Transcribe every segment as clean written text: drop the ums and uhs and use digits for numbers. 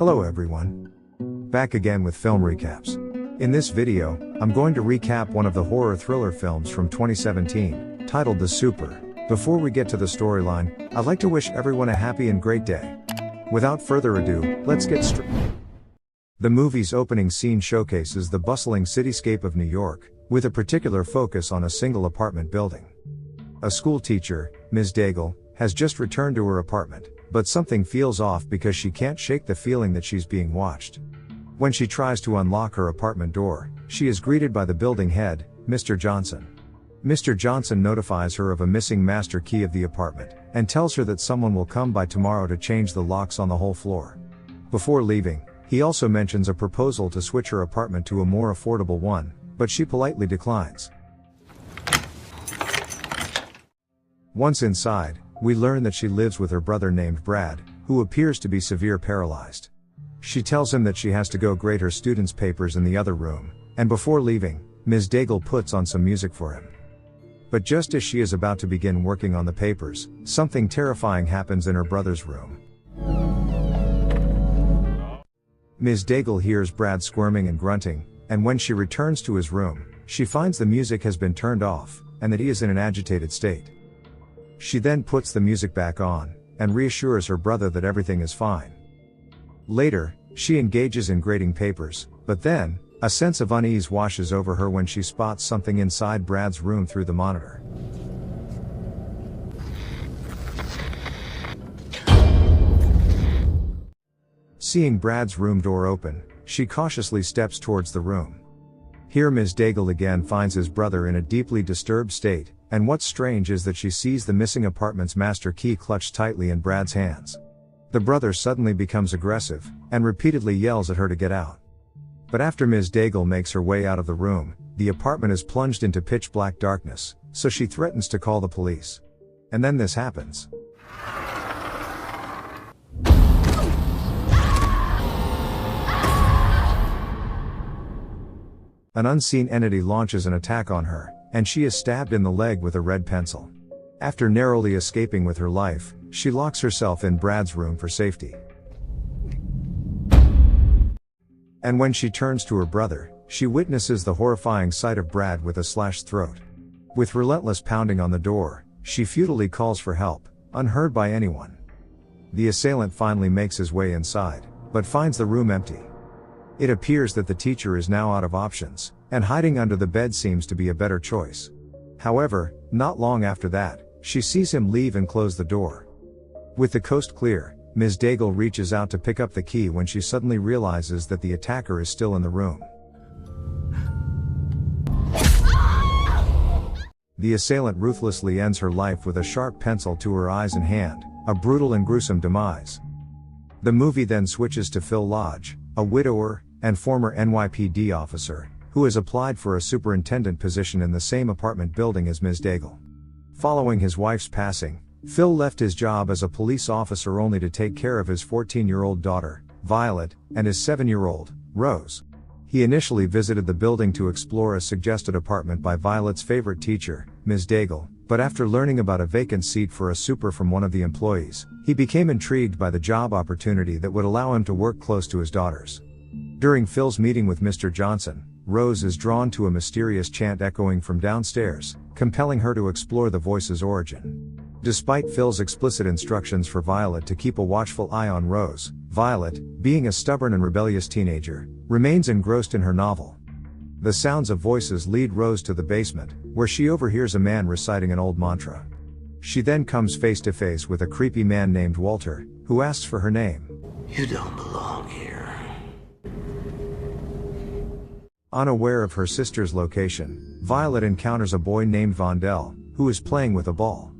Hello everyone. Back again with film recaps. In this video, I'm going to recap one of the horror thriller films from 2017, titled The Super. Before we get to the storyline, I'd like to wish everyone a happy and great day. Without further ado, let's get straight. The movie's opening scene showcases the bustling cityscape of New York, with a particular focus on a single apartment building. A school teacher, Ms. Daigle, has just returned to her apartment, but something feels off because she can't shake the feeling that she's being watched. When she tries to unlock her apartment door, she is greeted by the building head, Mr. Johnson. Mr. Johnson notifies her of a missing master key of the apartment, and tells her that someone will come by tomorrow to change the locks on the whole floor. Before leaving, he also mentions a proposal to switch her apartment to a more affordable one, but she politely declines. Once inside, we learn that she lives with her brother named Brad, who appears to be severe paralyzed. She tells him that she has to go grade her students' papers in the other room, and before leaving, Ms. Daigle puts on some music for him. But just as she is about to begin working on the papers, something terrifying happens in her brother's room. Ms. Daigle hears Brad squirming and grunting, and when she returns to his room, she finds the music has been turned off, and that he is in an agitated state. She then puts the music back on, and reassures her brother that everything is fine. Later, she engages in grading papers, but then, a sense of unease washes over her when she spots something inside Brad's room through the monitor. Seeing Brad's room door open, she cautiously steps towards the room. Here Ms. Daigle again finds his brother in a deeply disturbed state, and what's strange is that she sees the missing apartment's master key clutched tightly in Brad's hands. The brother suddenly becomes aggressive, and repeatedly yells at her to get out. But after Ms. Daigle makes her way out of the room, the apartment is plunged into pitch black darkness, so she threatens to call the police. And then this happens. An unseen entity launches an attack on her, and she is stabbed in the leg with a red pencil. After narrowly escaping with her life, she locks herself in Brad's room for safety. And when she turns to her brother, she witnesses the horrifying sight of Brad with a slashed throat. With relentless pounding on the door, she futilely calls for help, unheard by anyone. The assailant finally makes his way inside, but finds the room empty. It appears that the teacher is now out of options, and hiding under the bed seems to be a better choice. However, not long after that, she sees him leave and close the door. With the coast clear, Ms. Daigle reaches out to pick up the key when she suddenly realizes that the attacker is still in the room. The assailant ruthlessly ends her life with a sharp pencil to her eyes and hand, a brutal and gruesome demise. The movie then switches to Phil Lodge, a widower, and former NYPD officer, who has applied for a superintendent position in the same apartment building as Ms. Daigle. Following his wife's passing, Phil left his job as a police officer only to take care of his 14-year-old daughter, Violet, and his 7-year-old, Rose. He initially visited the building to explore a suggested apartment by Violet's favorite teacher, Ms. Daigle, but after learning about a vacant seat for a super from one of the employees, he became intrigued by the job opportunity that would allow him to work close to his daughters. During Phil's meeting with Mr. Johnson, Rose is drawn to a mysterious chant echoing from downstairs, compelling her to explore the voice's origin. Despite Phil's explicit instructions for Violet to keep a watchful eye on Rose, Violet, being a stubborn and rebellious teenager, remains engrossed in her novel. The sounds of voices lead Rose to the basement, where she overhears a man reciting an old mantra. She then comes face to face with a creepy man named Walter, who asks for her name. You don't belong here. Unaware of her sister's location, Violet encounters a boy named Vondell, who is playing with a ball.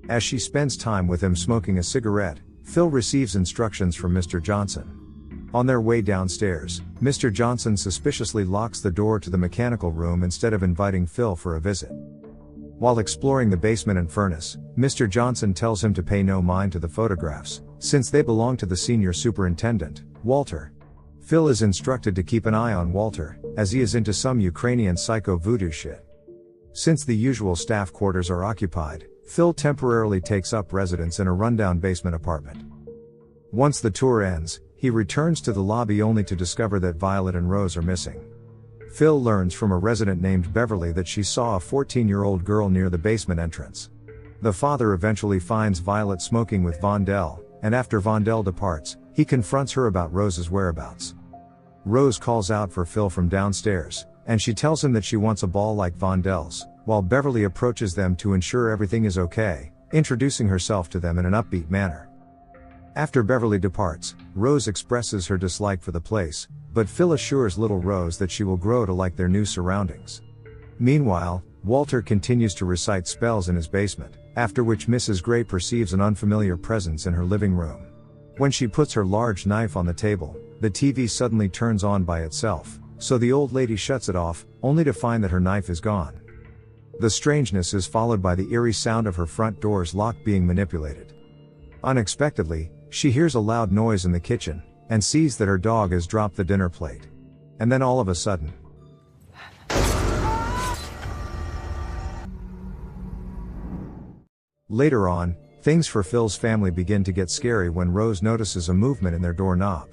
As she spends time with him smoking a cigarette, Phil receives instructions from Mr. Johnson. On their way downstairs, Mr. Johnson suspiciously locks the door to the mechanical room instead of inviting Phil for a visit. While exploring the basement and furnace, Mr. Johnson tells him to pay no mind to the photographs, since they belong to the senior superintendent, Walter. Phil is instructed to keep an eye on Walter, as he is into some Ukrainian psycho voodoo shit. Since the usual staff quarters are occupied, Phil temporarily takes up residence in a rundown basement apartment. Once the tour ends, he returns to the lobby only to discover that Violet and Rose are missing. Phil learns from a resident named Beverly that she saw a 14-year-old girl near the basement entrance. The father eventually finds Violet smoking with Vondel, and after Vondel departs, he confronts her about Rose's whereabouts. Rose calls out for Phil from downstairs, and she tells him that she wants a ball like Vondel's, while Beverly approaches them to ensure everything is okay, introducing herself to them in an upbeat manner. After Beverly departs, Rose expresses her dislike for the place, but Phil assures little Rose that she will grow to like their new surroundings. Meanwhile, Walter continues to recite spells in his basement, after which Mrs. Gray perceives an unfamiliar presence in her living room. When she puts her large knife on the table, the TV suddenly turns on by itself, so the old lady shuts it off, only to find that her knife is gone. The strangeness is followed by the eerie sound of her front door's lock being manipulated. Unexpectedly, she hears a loud noise in the kitchen, and sees that her dog has dropped the dinner plate. And then all of a sudden, later on, things for Phil's family begin to get scary when Rose notices a movement in their doorknob.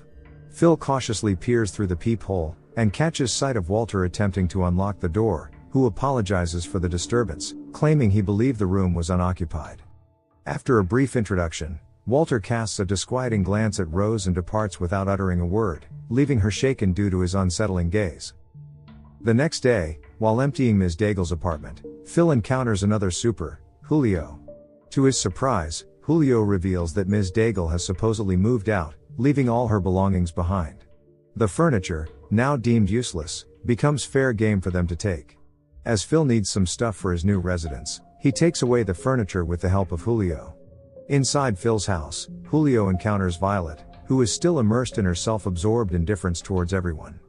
Phil cautiously peers through the peephole, and catches sight of Walter attempting to unlock the door, who apologizes for the disturbance, claiming he believed the room was unoccupied. After a brief introduction, Walter casts a disquieting glance at Rose and departs without uttering a word, leaving her shaken due to his unsettling gaze. The next day, while emptying Ms. Daigle's apartment, Phil encounters another super, Julio. To his surprise, Julio reveals that Ms. Daigle has supposedly moved out, leaving all her belongings behind. The furniture, now deemed useless, becomes fair game for them to take. As Phil needs some stuff for his new residence, he takes away the furniture with the help of Julio. Inside Phil's house, Julio encounters Violet, who is still immersed in her self-absorbed indifference towards everyone.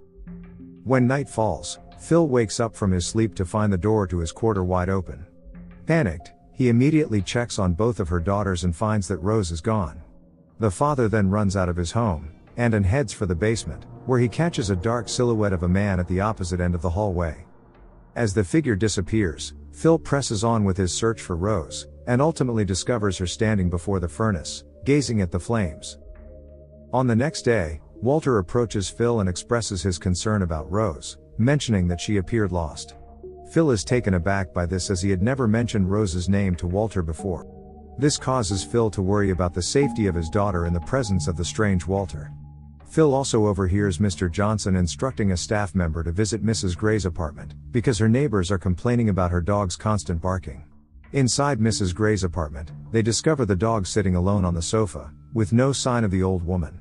When night falls, Phil wakes up from his sleep to find the door to his quarter wide open. Panicked, he immediately checks on both of her daughters and finds that Rose is gone. The father then runs out of his home, and heads for the basement, where he catches a dark silhouette of a man at the opposite end of the hallway. As the figure disappears, Phil presses on with his search for Rose, and ultimately discovers her standing before the furnace, gazing at the flames. On the next day, Walter approaches Phil and expresses his concern about Rose, mentioning that she appeared lost. Phil is taken aback by this as he had never mentioned Rose's name to Walter before. This causes Phil to worry about the safety of his daughter in the presence of the strange Walter. Phil also overhears Mr. Johnson instructing a staff member to visit Mrs. Gray's apartment, because her neighbors are complaining about her dog's constant barking. Inside Mrs. Gray's apartment, they discover the dog sitting alone on the sofa, with no sign of the old woman.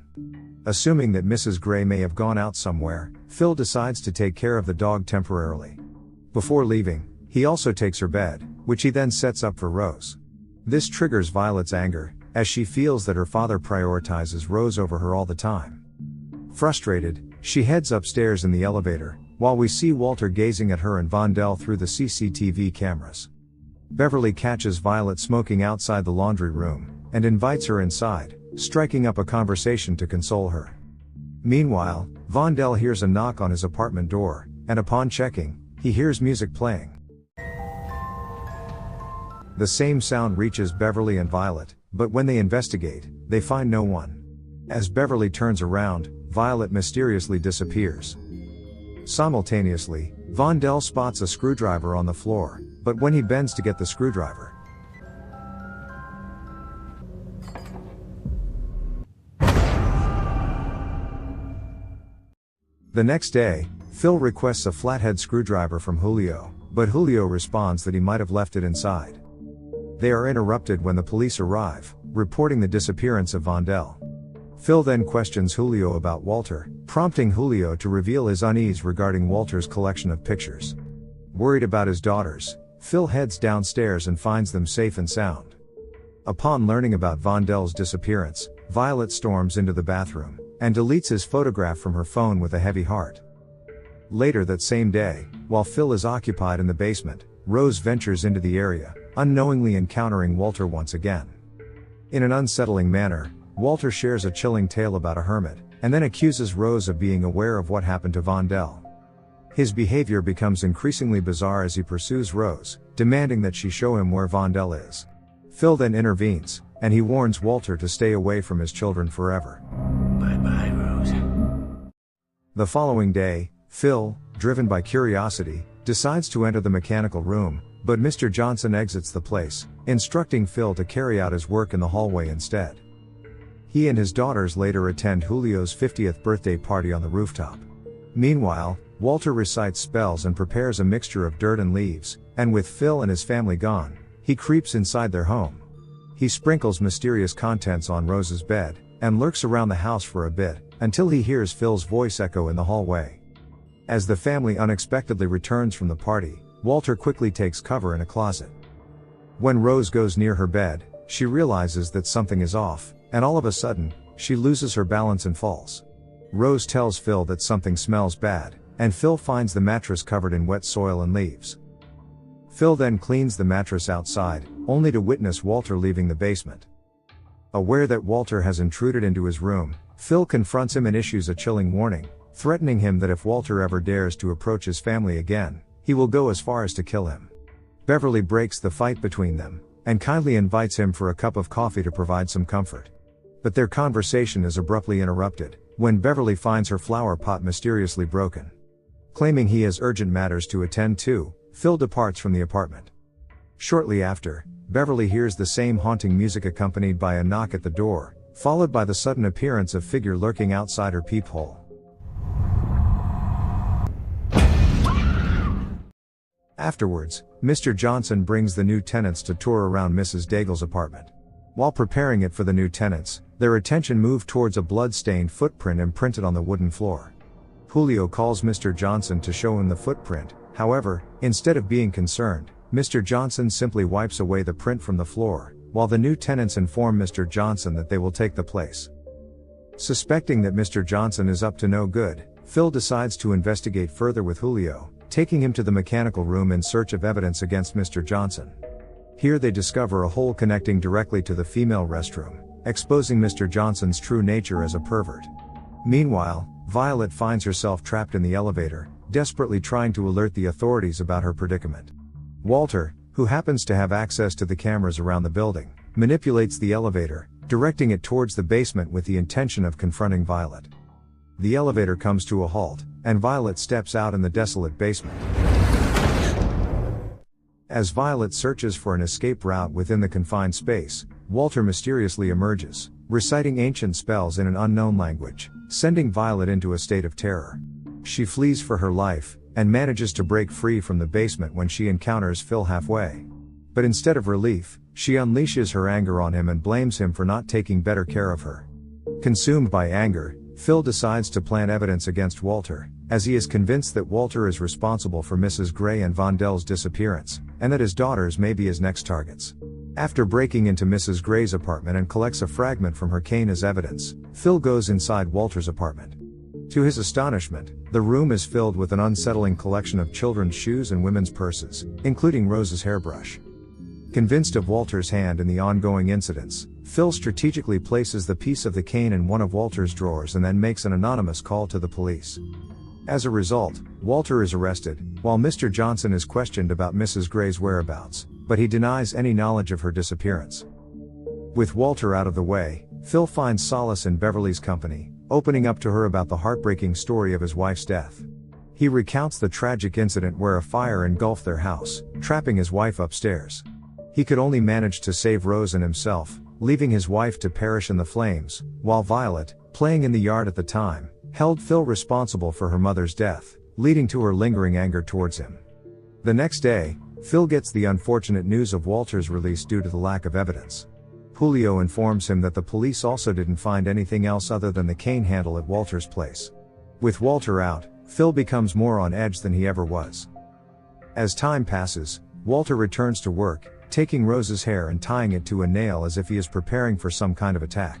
Assuming that Mrs. Gray may have gone out somewhere, Phil decides to take care of the dog temporarily. Before leaving, he also takes her bed, which he then sets up for Rose. This triggers Violet's anger, as she feels that her father prioritizes Rose over her all the time. Frustrated, she heads upstairs in the elevator, while we see Walter gazing at her and Vondel through the CCTV cameras. Beverly catches Violet smoking outside the laundry room, and invites her inside, striking up a conversation to console her. Meanwhile, Vondel hears a knock on his apartment door, and upon checking, he hears music playing. The same sound reaches Beverly and Violet, but when they investigate, they find no one. As Beverly turns around, Violet mysteriously disappears. Simultaneously, Vondel spots a screwdriver on the floor, but when he bends to get the screwdriver, the next day, Phil requests a flathead screwdriver from Julio, but Julio responds that he might have left it inside. They are interrupted when the police arrive, reporting the disappearance of Vondel. Phil then questions Julio about Walter, prompting Julio to reveal his unease regarding Walter's collection of pictures. Worried about his daughters, Phil heads downstairs and finds them safe and sound. Upon learning about Vondel's disappearance, Violet storms into the bathroom, and deletes his photograph from her phone with a heavy heart. Later that same day, while Phil is occupied in the basement, Rose ventures into the area, unknowingly encountering Walter once again. In an unsettling manner, Walter shares a chilling tale about a hermit, and then accuses Rose of being aware of what happened to Vondel. His behavior becomes increasingly bizarre as he pursues Rose, demanding that she show him where Vondel is. Phil then intervenes, and he warns Walter to stay away from his children forever. Bye-bye, Rose. The following day, Phil, driven by curiosity, decides to enter the mechanical room, but Mr. Johnson exits the place, instructing Phil to carry out his work in the hallway instead. He and his daughters later attend Julio's 50th birthday party on the rooftop. Meanwhile, Walter recites spells and prepares a mixture of dirt and leaves, and with Phil and his family gone, he creeps inside their home. He sprinkles mysterious contents on Rose's bed, and lurks around the house for a bit, until he hears Phil's voice echo in the hallway. As the family unexpectedly returns from the party, Walter quickly takes cover in a closet. When Rose goes near her bed, she realizes that something is off, and all of a sudden, she loses her balance and falls. Rose tells Phil that something smells bad, and Phil finds the mattress covered in wet soil and leaves. Phil then cleans the mattress outside, only to witness Walter leaving the basement. Aware that Walter has intruded into his room, Phil confronts him and issues a chilling warning, threatening him that if Walter ever dares to approach his family again, he will go as far as to kill him. Beverly breaks the fight between them, and kindly invites him for a cup of coffee to provide some comfort. But their conversation is abruptly interrupted, when Beverly finds her flower pot mysteriously broken. Claiming he has urgent matters to attend to, Phil departs from the apartment. Shortly after, Beverly hears the same haunting music accompanied by a knock at the door, followed by the sudden appearance of a figure lurking outside her peephole. Afterwards, Mr. Johnson brings the new tenants to tour around Mrs. Daigle's apartment. While preparing it for the new tenants, their attention moved towards a blood-stained footprint imprinted on the wooden floor. Julio calls Mr. Johnson to show him the footprint. However, instead of being concerned, Mr. Johnson simply wipes away the print from the floor, while the new tenants inform Mr. Johnson that they will take the place. Suspecting that Mr. Johnson is up to no good, Phil decides to investigate further with Julio, taking him to the mechanical room in search of evidence against Mr. Johnson. Here they discover a hole connecting directly to the female restroom, exposing Mr. Johnson's true nature as a pervert. Meanwhile, Violet finds herself trapped in the elevator, desperately trying to alert the authorities about her predicament. Walter, who happens to have access to the cameras around the building, manipulates the elevator, directing it towards the basement with the intention of confronting Violet. The elevator comes to a halt, and Violet steps out in the desolate basement. As Violet searches for an escape route within the confined space, Walter mysteriously emerges, reciting ancient spells in an unknown language, sending Violet into a state of terror. She flees for her life, and manages to break free from the basement when she encounters Phil halfway. But instead of relief, she unleashes her anger on him and blames him for not taking better care of her. Consumed by anger, Phil decides to plant evidence against Walter, as he is convinced that Walter is responsible for Mrs. Gray and Vondel's disappearance, and that his daughters may be his next targets. After breaking into Mrs. Gray's apartment and collects a fragment from her cane as evidence, Phil goes inside Walter's apartment. To his astonishment, the room is filled with an unsettling collection of children's shoes and women's purses, including Rose's hairbrush. Convinced of Walter's hand in the ongoing incidents, Phil strategically places the piece of the cane in one of Walter's drawers and then makes an anonymous call to the police. As a result, Walter is arrested, while Mr. Johnson is questioned about Mrs. Gray's whereabouts, but he denies any knowledge of her disappearance. With Walter out of the way, Phil finds solace in Beverly's company, opening up to her about the heartbreaking story of his wife's death. He recounts the tragic incident where a fire engulfed their house, trapping his wife upstairs. He could only manage to save Rose and himself, leaving his wife to perish in the flames, while Violet, playing in the yard at the time, held Phil responsible for her mother's death, leading to her lingering anger towards him. The next day, Phil gets the unfortunate news of Walter's release due to the lack of evidence. Julio informs him that the police also didn't find anything else other than the cane handle at Walter's place. With Walter out, Phil becomes more on edge than he ever was. As time passes, Walter returns to work, taking Rose's hair and tying it to a nail as if he is preparing for some kind of attack.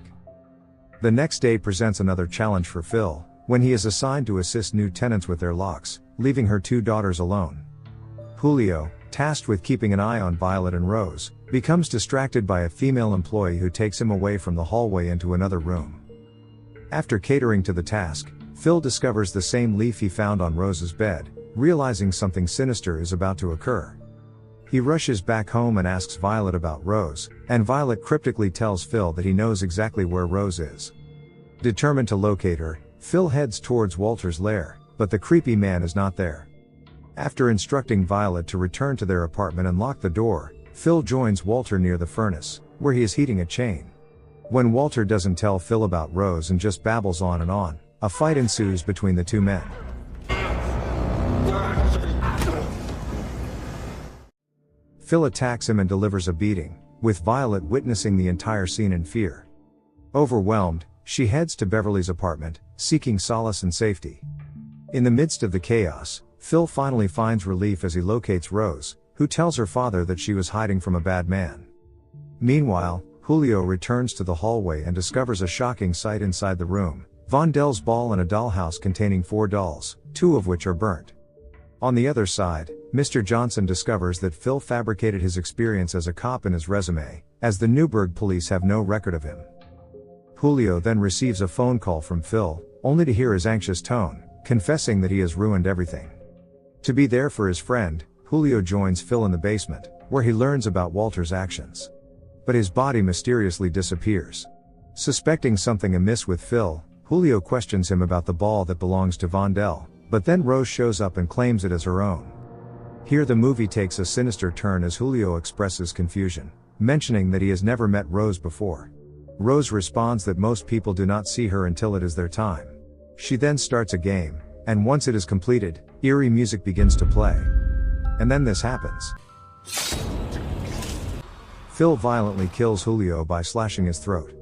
The next day presents another challenge for Phil, when he is assigned to assist new tenants with their locks, leaving her two daughters alone. Julio, tasked with keeping an eye on Violet and Rose, becomes distracted by a female employee who takes him away from the hallway into another room. After catering to the task, Phil discovers the same leaf he found on Rose's bed, realizing something sinister is about to occur. He rushes back home and asks Violet about Rose, and Violet cryptically tells Phil that he knows exactly where Rose is. Determined to locate her, Phil heads towards Walter's lair, but the creepy man is not there. After instructing Violet to return to their apartment and lock the door, Phil joins Walter near the furnace, where he is heating a chain. When Walter doesn't tell Phil about Rose and just babbles on and on, a fight ensues between the two men. Phil attacks him and delivers a beating, with Violet witnessing the entire scene in fear. Overwhelmed, she heads to Beverly's apartment, seeking solace and safety. In the midst of the chaos, Phil finally finds relief as he locates Rose, who tells her father that she was hiding from a bad man. Meanwhile, Julio returns to the hallway and discovers a shocking sight inside the room: Vondel's ball and a dollhouse containing 4 dolls, 2 of which are burnt. On the other side, Mr. Johnson discovers that Phil fabricated his experience as a cop in his resume, as the Newburgh police have no record of him. Julio then receives a phone call from Phil, only to hear his anxious tone, confessing that he has ruined everything. To be there for his friend, Julio joins Phil in the basement, where he learns about Walter's actions. But his body mysteriously disappears. Suspecting something amiss with Phil, Julio questions him about the ball that belongs to Vondel, but then Rose shows up and claims it as her own. Here the movie takes a sinister turn as Julio expresses confusion, mentioning that he has never met Rose before. Rose responds that most people do not see her until it is their time. She then starts a game, and once it is completed, eerie music begins to play. And then this happens. Phil violently kills Julio by slashing his throat.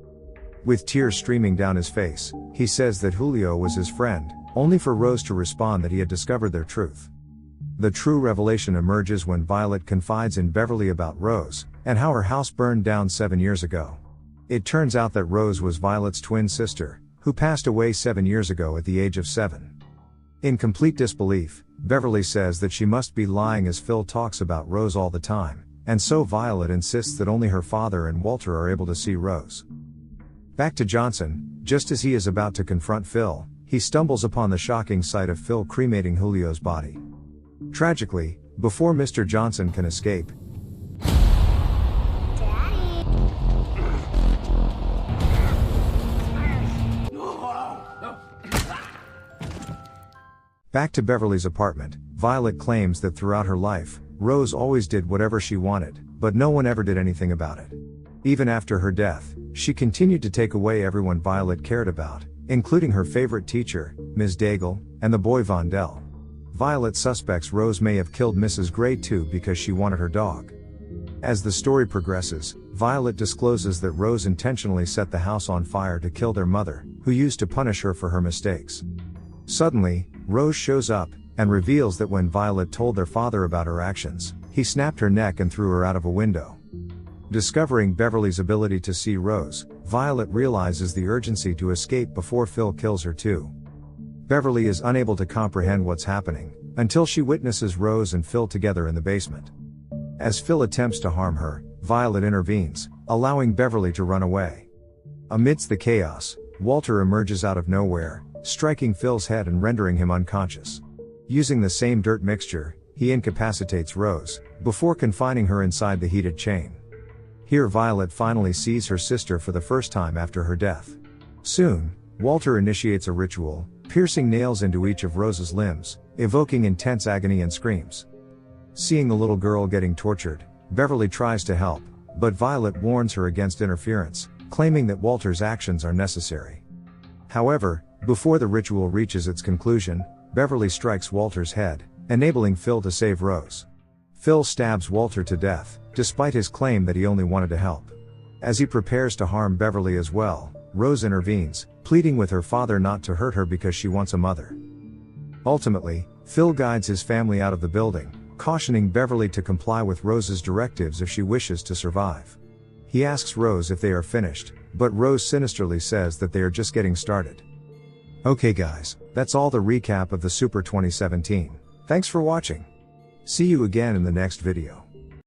With tears streaming down his face, he says that Julio was his friend, only for Rose to respond that he had discovered their truth. The true revelation emerges when Violet confides in Beverly about Rose, and how her house burned down 7 years ago. It turns out that Rose was Violet's twin sister, who passed away 7 years ago at the age of 7. In complete disbelief, Beverly says that she must be lying as Phil talks about Rose all the time, and so Violet insists that only her father and Walter are able to see Rose. Back to Johnson, just as he is about to confront Phil, he stumbles upon the shocking sight of Phil cremating Julio's body. Tragically, before Mr. Johnson can escape, back to Beverly's apartment, Violet claims that throughout her life, Rose always did whatever she wanted, but no one ever did anything about it. Even after her death, she continued to take away everyone Violet cared about, including her favorite teacher, Ms. Daigle, and the boy Vondel. Violet suspects Rose may have killed Mrs. Gray too because she wanted her dog. As the story progresses, Violet discloses that Rose intentionally set the house on fire to kill their mother, who used to punish her for her mistakes. Suddenly, Rose shows up, and reveals that when Violet told their father about her actions, he snapped her neck and threw her out of a window. Discovering Beverly's ability to see Rose, Violet realizes the urgency to escape before Phil kills her too. Beverly is unable to comprehend what's happening, until she witnesses Rose and Phil together in the basement. As Phil attempts to harm her, Violet intervenes, allowing Beverly to run away. Amidst the chaos, Walter emerges out of nowhere, striking Phil's head and rendering him unconscious. Using the same dirt mixture, he incapacitates Rose, before confining her inside the heated chain. Here Violet finally sees her sister for the first time after her death. Soon, Walter initiates a ritual, piercing nails into each of Rose's limbs, evoking intense agony and screams. Seeing the little girl getting tortured, Beverly tries to help, but Violet warns her against interference, claiming that Walter's actions are necessary. However, before the ritual reaches its conclusion, Beverly strikes Walter's head, enabling Phil to save Rose. Phil stabs Walter to death, despite his claim that he only wanted to help. As he prepares to harm Beverly as well, Rose intervenes, pleading with her father not to hurt her because she wants a mother. Ultimately, Phil guides his family out of the building, cautioning Beverly to comply with Rose's directives if she wishes to survive. He asks Rose if they are finished, but Rose sinisterly says that they are just getting started. Okay guys, that's all the recap of the Super 2017. Thanks for watching. See you again in the next video.